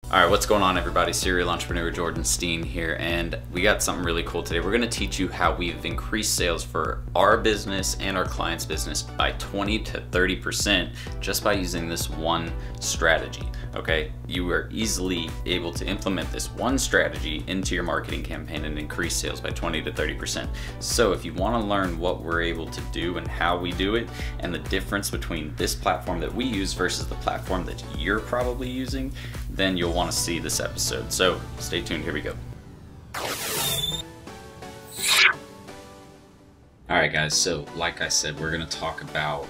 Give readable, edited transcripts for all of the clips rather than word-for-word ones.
Alright, what's going on everybody? Serial Entrepreneur Jordan Steen here, and we got something really cool today. We're going to teach you how we've increased sales for our business and our clients' business by 20 to 30% just by using this one strategy. Okay, you are easily able to implement this one strategy into your marketing campaign and increase sales by 20 to 30%. So if you want to learn what we're able to do and how we do it, and the difference between this platform that we use versus the platform that you're probably using, then you'll want to see this episode. So stay tuned, here we go. Alright guys, so like I said, we're going to talk about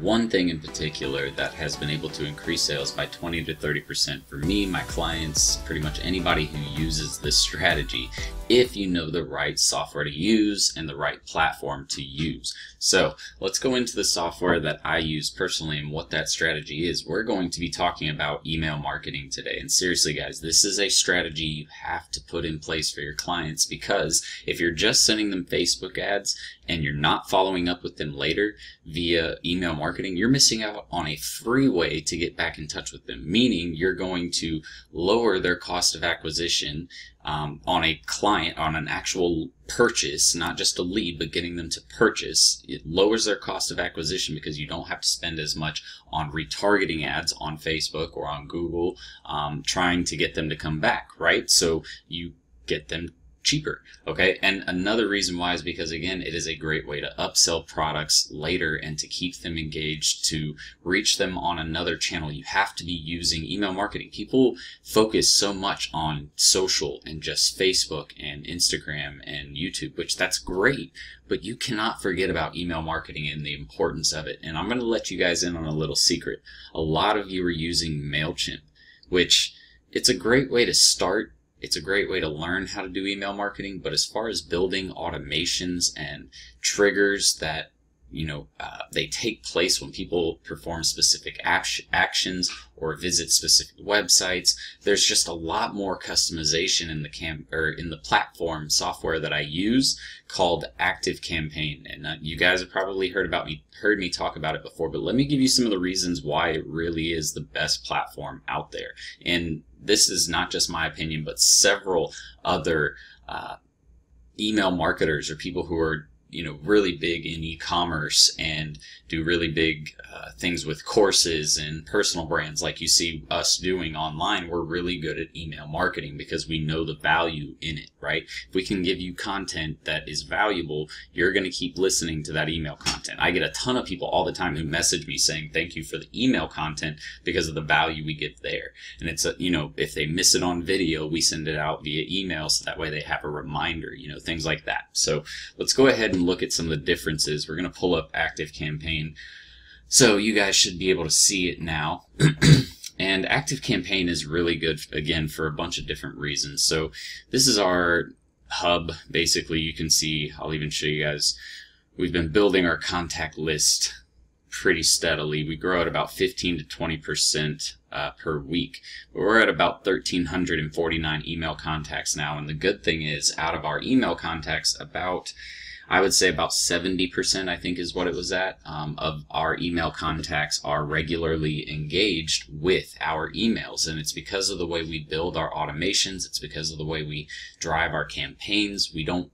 one thing in particular that has been able to increase sales by 20 to 30% for me, my clients, pretty much anybody who uses this strategy, if you know the right software to use and the right platform to use. So let's go into the software that I use personally and what that strategy is. We're going to be talking about email marketing today. And seriously guys, this is a strategy you have to put in place for your clients, because if you're just sending them Facebook ads and you're not following up with them later via email marketing, you're missing out on a free way to get back in touch with them, meaning you're going to lower their cost of acquisition on a client, on an actual purchase, not just a lead, but getting them to purchase. It lowers their cost of acquisition because you don't have to spend as much on retargeting ads on Facebook or on Google trying to get them to come back, right? So you get them cheaper, okay? And another reason why is because, again, it is a great way to upsell products later and to keep them engaged, to reach them on another channel. You have to be using email marketing. People focus so much on social and just Facebook and Instagram and YouTube, which that's great, but you cannot forget about email marketing and the importance of it. And I'm going to let you guys in on a little secret. A lot of you are using MailChimp, which it's a great way to start. It's a great way to learn how to do email marketing, but as far as building automations and triggers that, they take place when people perform specific actions or visit specific websites, there's just a lot more customization in the platform software that I use called ActiveCampaign. And you guys have probably heard me talk about it before, but let me give you some of the reasons why it really is the best platform out there. And this is not just my opinion, but several other email marketers or people who are really big in e-commerce and do really big things with courses and personal brands like you see us doing online. We're really good at email marketing because we know the value in it, right? If we can give you content that is valuable, you're going to keep listening to that email content. I get a ton of people all the time who message me saying thank you for the email content because of the value we get there. And it's if they miss it on video, we send it out via email so that way they have a reminder, things like that. So let's go ahead and look at some of the differences. We're going to pull up ActiveCampaign. So you guys should be able to see it now. And ActiveCampaign is really good, again, for a bunch of different reasons. So this is our hub. Basically, you can see, I'll even show you guys, we've been building our contact list pretty steadily. We grow at about 15 to 20% per week. But we're at about 1,349 email contacts now. And the good thing is, out of our email contacts, I would say about 70%, I think is what it was at, of our email contacts are regularly engaged with our emails. And it's because of the way we build our automations. It's because of the way we drive our campaigns. We don't,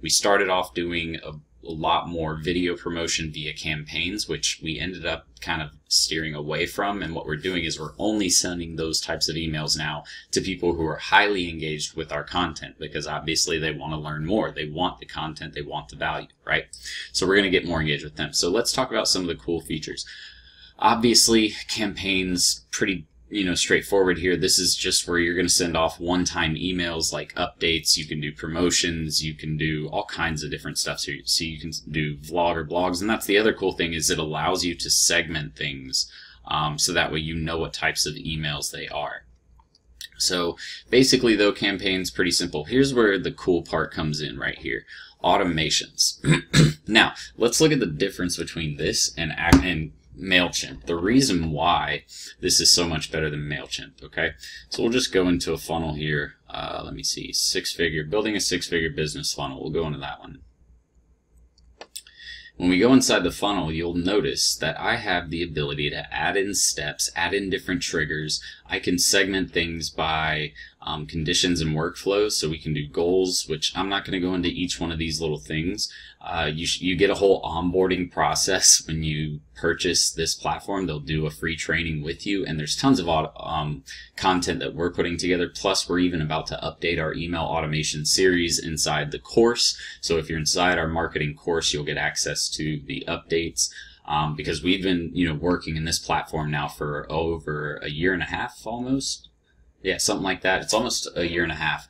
we started off doing a lot more video promotion via campaigns, which we ended up kind of steering away from. And what we're doing is we're only sending those types of emails now to people who are highly engaged with our content, because obviously they want to learn more. They want the content, they want the value, right? So we're going to get more engaged with them. So let's talk about some of the cool features. Obviously, campaigns, pretty straightforward here. This is just where you're going to send off one-time emails like updates. You can do promotions. You can do all kinds of different stuff. So you can do vlog or blogs. And that's the other cool thing, is it allows you to segment things so that way you know what types of emails they are. So basically, though, campaigns, pretty simple. Here's where the cool part comes in right here. Automations. Now, let's look at the difference between this and MailChimp. The reason why this is so much better than MailChimp, okay? So we'll just go into a funnel here. Let me see, building a six-figure business funnel. We'll go into that one. when we go inside the funnel, you'll notice that I have the ability to add in steps, add in different triggers. I can segment things by conditions and workflows, so we can do goals, which I'm not going to go into each one of these little things. You get a whole onboarding process when you purchase this platform. They'll do a free training with you, and there's tons of content that we're putting together. Plus, we're even about to update our email automation series inside the course. So if you're inside our marketing course, you'll get access to the updates. Because we've been, working in this platform now for over a year and a half, almost. Yeah, something like that. It's almost a year and a half.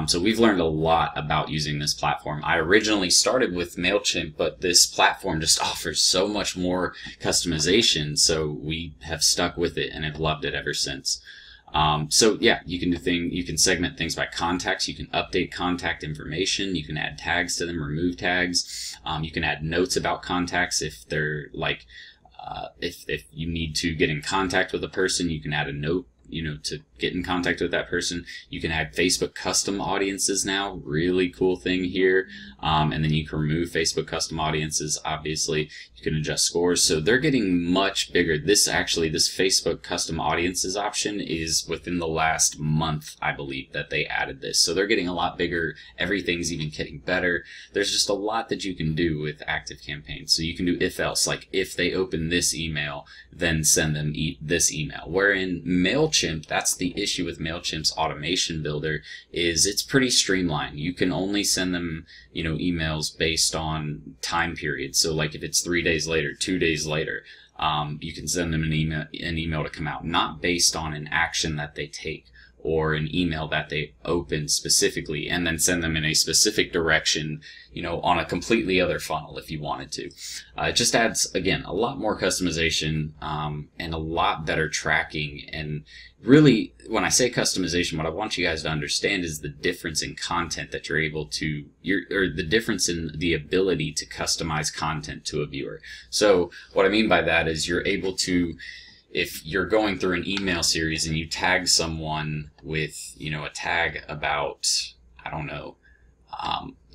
So we've learned a lot about using this platform. I originally started with MailChimp, but this platform just offers so much more customization. So we have stuck with it and have loved it ever since. So yeah, you can segment things by contacts. You can update contact information. You can add tags to them, remove tags. You can add notes about contacts if they're like, if you need to get in contact with a person, you can add a note, to get in contact with that person. You can add Facebook custom audiences now, really cool thing here. And then you can remove Facebook custom audiences, obviously. You can adjust scores. So they're getting much bigger. This Facebook custom audiences option is within the last month, I believe, that they added this. So they're getting a lot bigger. Everything's even getting better. There's just a lot that you can do with ActiveCampaign. So you can do if else, like if they open this email, then send them this email. Where in MailChimp, that's the issue with MailChimp's automation builder, is it's pretty streamlined. You can only send them, emails based on time periods. So like if it's 3 days later, 2 days later, you can send them an email to come out, not based on an action that they take or an email that they open specifically, and then send them in a specific direction, on a completely other funnel if you wanted to. It just adds, again, a lot more customization and a lot better tracking. And really, when I say customization, what I want you guys to understand is the difference in content that you're able to, or the difference in the ability to customize content to a viewer. So what I mean by that is you're able to, if you're going through an email series and you tag someone with, a tag about, I don't know,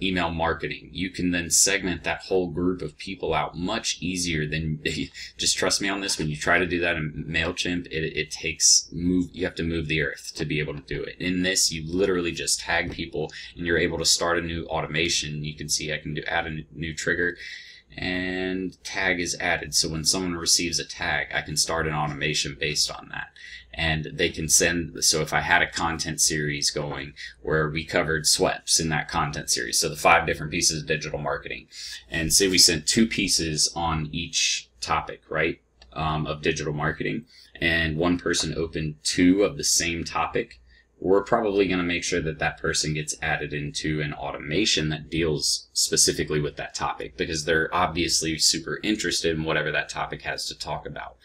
email marketing, you can then segment that whole group of people out much easier than, just trust me on this, when you try to do that in MailChimp, you have to move the earth to be able to do it. In this, you literally just tag people and you're able to start a new automation. You can see I can add a new trigger, and tag is added. So when someone receives a tag, I can start an automation based on that. And they can send, so if I had a content series going where we covered SWEPs in that content series, so the 5 different pieces of digital marketing, and say we sent 2 pieces on each topic, right, of digital marketing, and one person opened 2 of the same topic, we're probably going to make sure that that person gets added into an automation that deals specifically with that topic, because they're obviously super interested in whatever that topic has to talk about.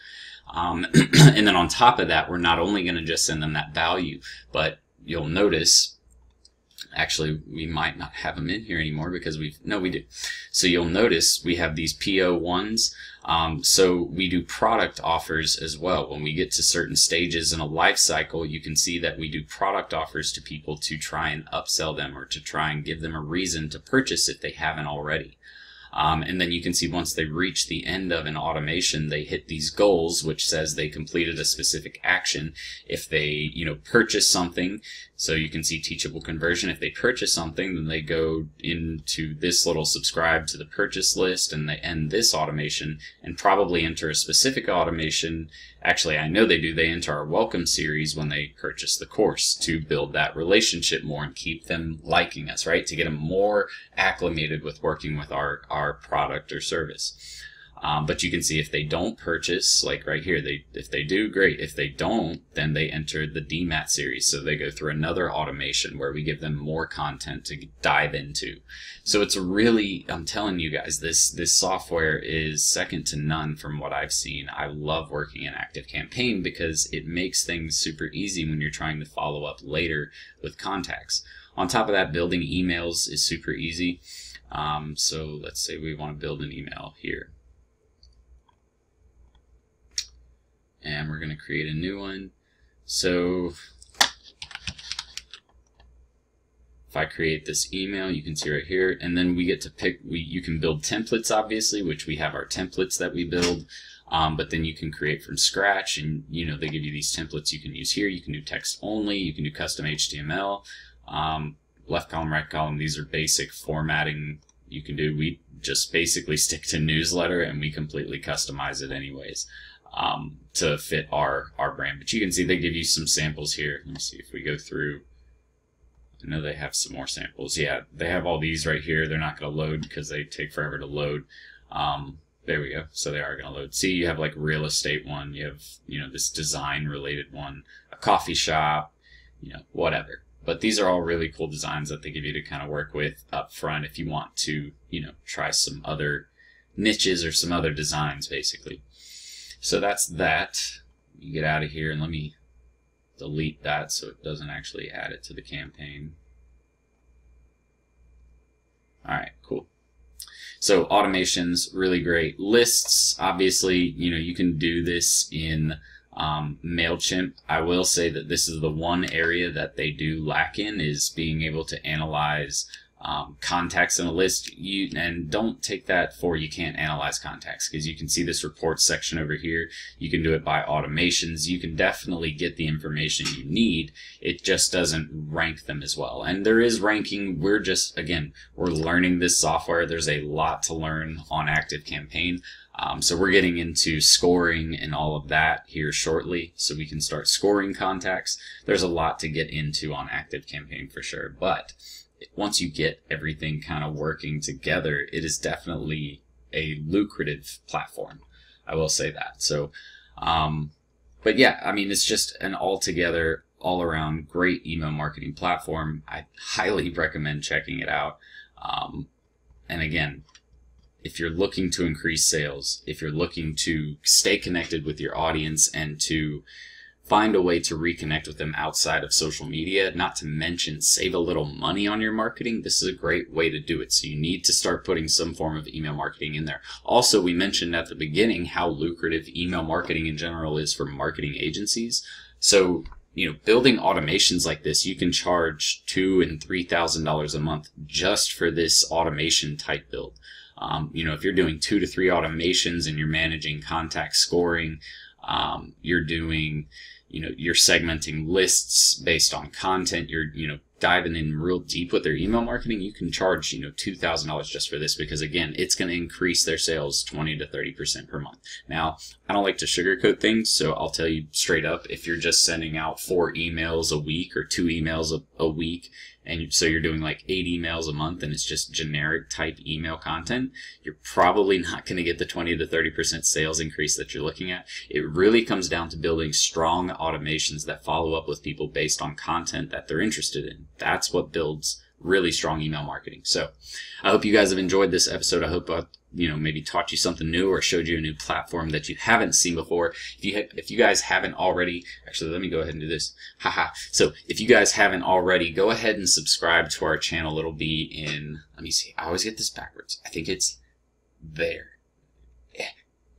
And then on top of that, we're not only going to just send them that value, but you'll notice, actually, we might not have them in here anymore because we do. So you'll notice we have these PO1s. So we do product offers as well. When we get to certain stages in a life cycle, you can see that we do product offers to people to try and upsell them or to try and give them a reason to purchase if they haven't already. And then you can see once they reach the end of an automation, they hit these goals, which says they completed a specific action. If they, purchase something, so you can see teachable conversion. If they purchase something, then they go into this little subscribe to the purchase list, and they end this automation and probably enter a specific automation. Actually, I know they do. They enter our welcome series when they purchase the course to build that relationship more and keep them liking us, right? To get them more acclimated with working with our product or service. But you can see if they don't purchase, like right here, if they do, great. If they don't, then they enter the DMAT series. So they go through another automation where we give them more content to dive into. So it's really, I'm telling you guys, this software is second to none from what I've seen. I love working in ActiveCampaign because it makes things super easy when you're trying to follow up later with contacts. On top of that, building emails is super easy. So let's say we want to build an email here. And we're going to create a new one. So if I create this email, you can see right here, and then we get to pick, you can build templates, obviously, which we have our templates that we build, but then you can create from scratch, and they give you these templates you can use here. You can do text only, you can do custom HTML, left column, right column. These are basic formatting you can do. We just basically stick to newsletter, and we completely customize it anyways to fit our brand. But you can see they give you some samples here. Let me see if we go through. I know they have some more samples. Yeah, they have all these right here. They're not going to load because they take forever to load. There we go. So they are going to load. See, you have like real estate one. You have, this design related one, a coffee shop, whatever. But these are all really cool designs that they give you to kind of work with up front if you want to, try some other niches or some other designs, basically. So that's that. You get out of here, and let me delete that so it doesn't actually add it to the campaign. All right, cool. So automations, really great. Lists, obviously, you can do this in MailChimp. I will say that this is the one area that they do lack in, is being able to analyze contacts in a list. And don't take that for you can't analyze contacts, because you can see this reports section over here. You can do it by automations. You can definitely get the information you need. It just doesn't rank them as well. And there is ranking. We're just, again, we're learning this software. There's a lot to learn on ActiveCampaign. So we're getting into scoring and all of that here shortly, so we can start scoring contacts. There's a lot to get into on ActiveCampaign for sure, but once you get everything kind of working together, it is definitely a lucrative platform. I will say that. So, but yeah, I mean, it's just an altogether, all around great email marketing platform. I highly recommend checking it out. And again, if you're looking to increase sales, if you're looking to stay connected with your audience and to find a way to reconnect with them outside of social media, not to mention save a little money on your marketing, this is a great way to do it. So you need to start putting some form of email marketing in there. Also, we mentioned at the beginning how lucrative email marketing in general is for marketing agencies. So, building automations like this, you can charge $2,000 and $3,000 a month just for this automation type build. If you're doing 2 to 3 automations and you're managing contact scoring, you're doing, you're segmenting lists based on content, you're, diving in real deep with their email marketing, you can charge, $2,000 just for this, because again, it's going to increase their sales 20 to 30% per month. Now, I don't like to sugarcoat things, so I'll tell you straight up, if you're just sending out 4 emails a week or 2 emails a week, and so you're doing like 8 emails a month and it's just generic type email content, you're probably not going to get the 20 to 30% sales increase that you're looking at. It really comes down to building strong automations that follow up with people based on content that they're interested in. That's what builds really strong email marketing. So I hope you guys have enjoyed this episode. I hope maybe taught you something new or showed you a new platform that you haven't seen before. If you guys haven't already, actually, let me go ahead and do this. So if you guys haven't already, go ahead and subscribe to our channel. It'll be in, let me see, I always get this backwards. I think it's there. Yeah.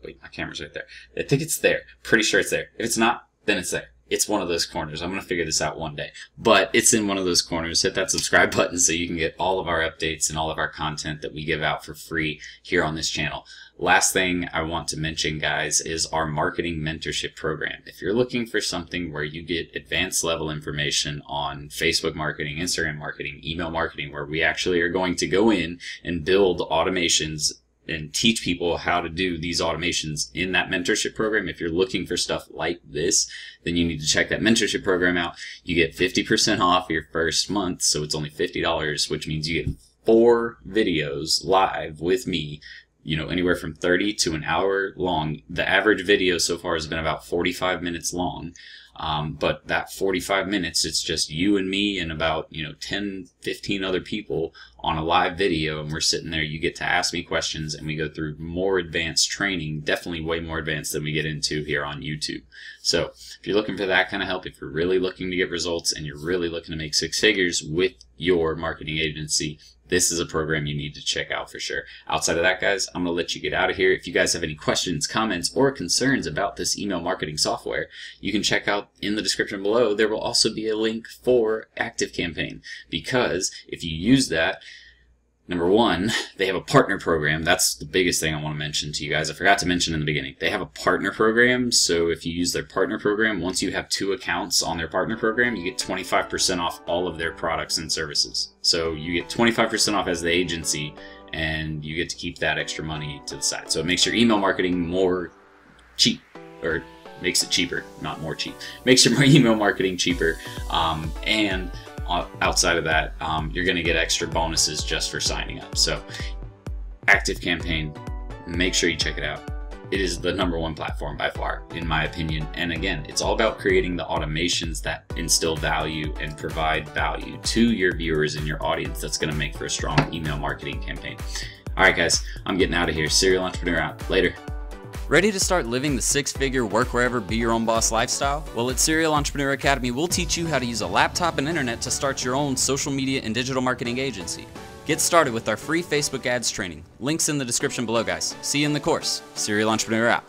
Wait, my camera's right there. I think it's there. Pretty sure it's there. If it's not, then it's there. It's one of those corners. I'm going to figure this out one day. But it's in one of those corners. Hit that subscribe button so you can get all of our updates and all of our content that we give out for free here on this channel. Last thing I want to mention, guys, is our marketing mentorship program. If you're looking for something where you get advanced level information on Facebook marketing, Instagram marketing, email marketing, where we actually are going to go in and build automations and teach people how to do these automations in that mentorship program. If you're looking for stuff like this, then you need to check that mentorship program out. You get 50% off your first month, so it's only $50, which means you get 4 videos live with me, anywhere from 30 to an hour long. The average video so far has been about 45 minutes long. But that 45 minutes, it's just you and me and about, 10, 15 other people on a live video, and we're sitting there. You get to ask me questions, and we go through more advanced training, definitely way more advanced than we get into here on YouTube. So if you're looking for that kind of help, if you're really looking to get results and you're really looking to make 6 figures with your marketing agency, this is a program you need to check out for sure. Outside of that, guys, I'm going to let you get out of here. If you guys have any questions, comments, or concerns about this email marketing software, you can check out in the description below. There will also be a link for ActiveCampaign, because if you use that, number one, they have a partner program. That's the biggest thing I want to mention to you guys. I forgot to mention in the beginning. They have a partner program, so if you use their partner program, once you have 2 accounts on their partner program, you get 25% off all of their products and services. So you get 25% off as the agency, and you get to keep that extra money to the side. So it makes your email marketing more cheap, or makes it cheaper, not more cheap. Makes your email marketing cheaper, and outside of that, you're going to get extra bonuses just for signing up. So ActiveCampaign, make sure you check it out. It is the #1 platform by far, in my opinion. And again, it's all about creating the automations that instill value and provide value to your viewers and your audience. That's going to make for a strong email marketing campaign. All right, guys, I'm getting out of here. Serial Entrepreneur out. Later. Ready to start living the 6-figure work wherever, be your own boss lifestyle? Well, at Serial Entrepreneur Academy, we'll teach you how to use a laptop and internet to start your own social media and digital marketing agency. Get started with our free Facebook ads training. Links in the description below, guys. See you in the course. Serial Entrepreneur out.